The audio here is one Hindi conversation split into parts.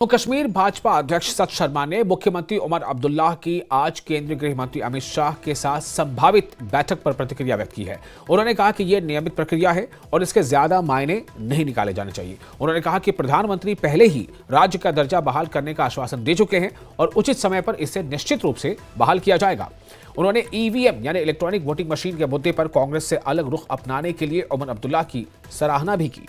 जम्मू कश्मीर भाजपा अध्यक्ष सत शर्मा ने मुख्यमंत्री उमर अब्दुल्ला की आज केंद्रीय गृह मंत्री अमित शाह के साथ संभावित बैठक पर प्रतिक्रिया व्यक्त की है। उन्होंने कहा कि यह नियमित प्रक्रिया है और इसके ज्यादा मायने नहीं निकाले जाने चाहिए। उन्होंने कहा कि प्रधानमंत्री पहले ही राज्य का दर्जा बहाल करने का आश्वासन दे चुके हैं और उचित समय पर इसे निश्चित रूप से बहाल किया जाएगा। उन्होंने ईवीएम यानी इलेक्ट्रॉनिक वोटिंग मशीन के मुद्दे पर कांग्रेस से अलग रुख अपनाने के लिए उमर अब्दुल्ला की सराहना भी की।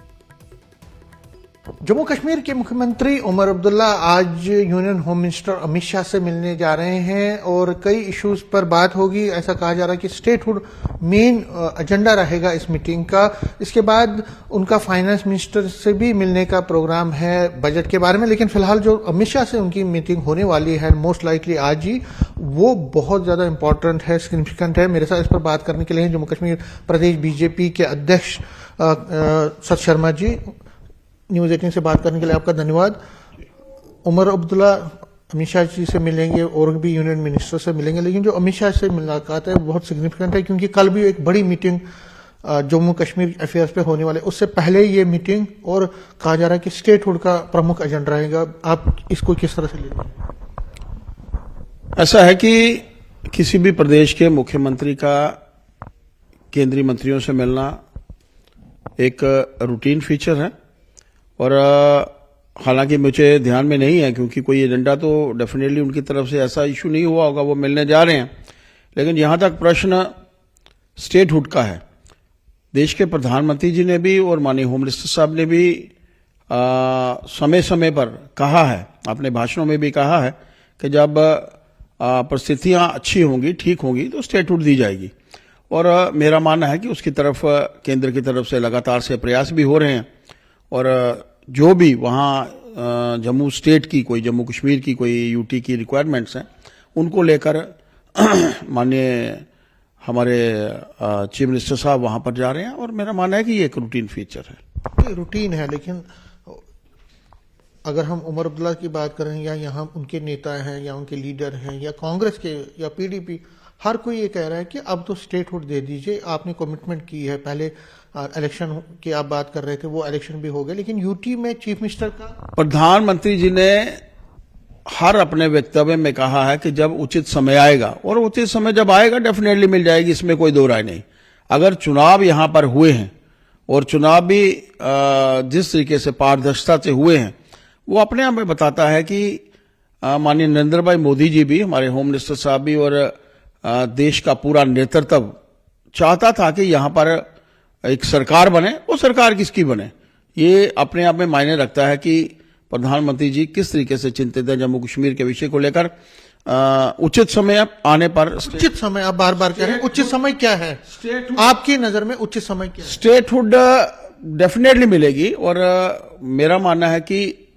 जम्मू कश्मीर के मुख्यमंत्री उमर अब्दुल्ला आज union home minister Amit Shah से मिलने जा रहे हैं और कई इश्यूज पर बात होगी। ऐसा कहा जा रहा है कि स्टेटहुड मेन एजेंडा रहेगा इस मीटिंग का। इसके बाद उनका फाइनेंस मिनिस्टर से भी मिलने का प्रोग्राम है बजट के बारे में, लेकिन फिलहाल जो अमित शाह से उनकी मीटिंग होने वाली है मोस्ट लाइकली आज ही, वो बहुत ज्यादा इंपॉर्टेंट है, सिग्निफिकेंट है। मेरे साथ इस पर बात करने के लिए जम्मू कश्मीर प्रदेश बीजेपी के अध्यक्ष सत शर्मा जी। न्यूज 18 से बात करने के लिए आपका धन्यवाद। उमर अब्दुल्ला अमित शाह जी से मिलेंगे और भी यूनियन मिनिस्टर से मिलेंगे, लेकिन जो अमित शाह से मुलाकात है बहुत सिग्निफिकेंट है क्योंकि कल भी एक बड़ी मीटिंग जम्मू कश्मीर अफेयर्स पे होने वाले, उससे पहले ये मीटिंग, और कहा जा रहा है कि स्टेटहुड का प्रमुख एजेंडा रहेगा। आप इसको किस तरह से लेते हैं? ऐसा है कि किसी भी प्रदेश के मुख्यमंत्री का केंद्रीय मंत्रियों से मिलना एक रूटीन फीचर है और हालांकि मुझे ध्यान में नहीं है क्योंकि कोई एजेंडा तो डेफिनेटली उनकी तरफ से ऐसा इशू नहीं हुआ होगा, वो मिलने जा रहे हैं। लेकिन जहां तक प्रश्न स्टेटहुड का है, देश के प्रधानमंत्री जी ने भी और माननीय होम मिनिस्टर साहब ने भी समय समय पर कहा है, अपने भाषणों में भी कहा है कि जब परिस्थितियां अच्छी होंगी, ठीक होंगी तो स्टेटहुड दी जाएगी। और मेरा मानना है कि उसकी तरफ केंद्र की तरफ से लगातार से प्रयास भी हो रहे हैं और जो भी वहाँ जम्मू स्टेट की, कोई जम्मू कश्मीर की, कोई यूटी की रिक्वायरमेंट्स हैं, उनको लेकर माननीय हमारे चीफ मिनिस्टर साहब वहाँ पर जा रहे हैं और मेरा मानना है कि ये एक रूटीन फीचर है। ये रूटीन है, लेकिन अगर हम उमर अब्दुल्ला की बात करें या यहाँ उनके नेता हैं या उनके लीडर हैं या कांग्रेस के या पीडीपी, हर कोई ये कह रहा है कि अब तो स्टेटहुड दे दीजिए। आपने कमिटमेंट की है, पहले इलेक्शन की आप बात कर रहे थे, वो इलेक्शन भी हो गए, लेकिन यूटी में चीफ मिनिस्टर का, प्रधानमंत्री जी ने हर अपने वक्तव्य में कहा है कि जब उचित समय आएगा, और उचित समय जब आएगा डेफिनेटली मिल जाएगी, इसमें कोई दो राय नहीं। अगर चुनाव यहां पर हुए हैं और चुनाव भी जिस तरीके से पारदर्शिता से हुए हैं, वो अपने आप में बताता है कि माननीय नरेंद्र भाई मोदी जी भी, हमारे होम मिनिस्टर साहब भी और देश का पूरा नेतृत्व चाहता था कि यहां पर एक सरकार बने। वो सरकार किसकी बने, ये अपने आप में मायने रखता है कि प्रधानमंत्री जी किस तरीके से चिंतित है जम्मू कश्मीर के विषय को लेकर। उचित समय आने पर, उचित समय आप बार बार कह रहे हैं, उचित समय क्या है आपकी नजर में? उचित समय क्या है? स्टेटहुड डेफिनेटली मिलेगी और मेरा मानना है कि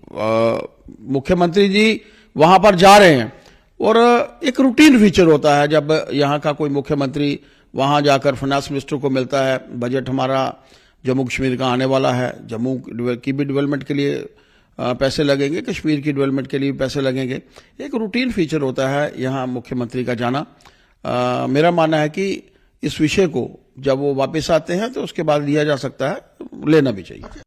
मुख्यमंत्री जी वहां पर जा रहे हैं और एक रूटीन फीचर होता है जब यहां का कोई मुख्यमंत्री वहां जाकर फाइनेंस मिनिस्टर को मिलता है। बजट हमारा जम्मू कश्मीर का आने वाला है, जम्मू की भी डेवलपमेंट के लिए पैसे लगेंगे, कश्मीर की डेवलपमेंट के लिए भी पैसे लगेंगे। एक रूटीन फीचर होता है यहां मुख्यमंत्री का जाना। मेरा मानना है कि इस विषय को जब वो वापस आते हैं तो उसके बाद लिया जा सकता है, लेना भी चाहिए।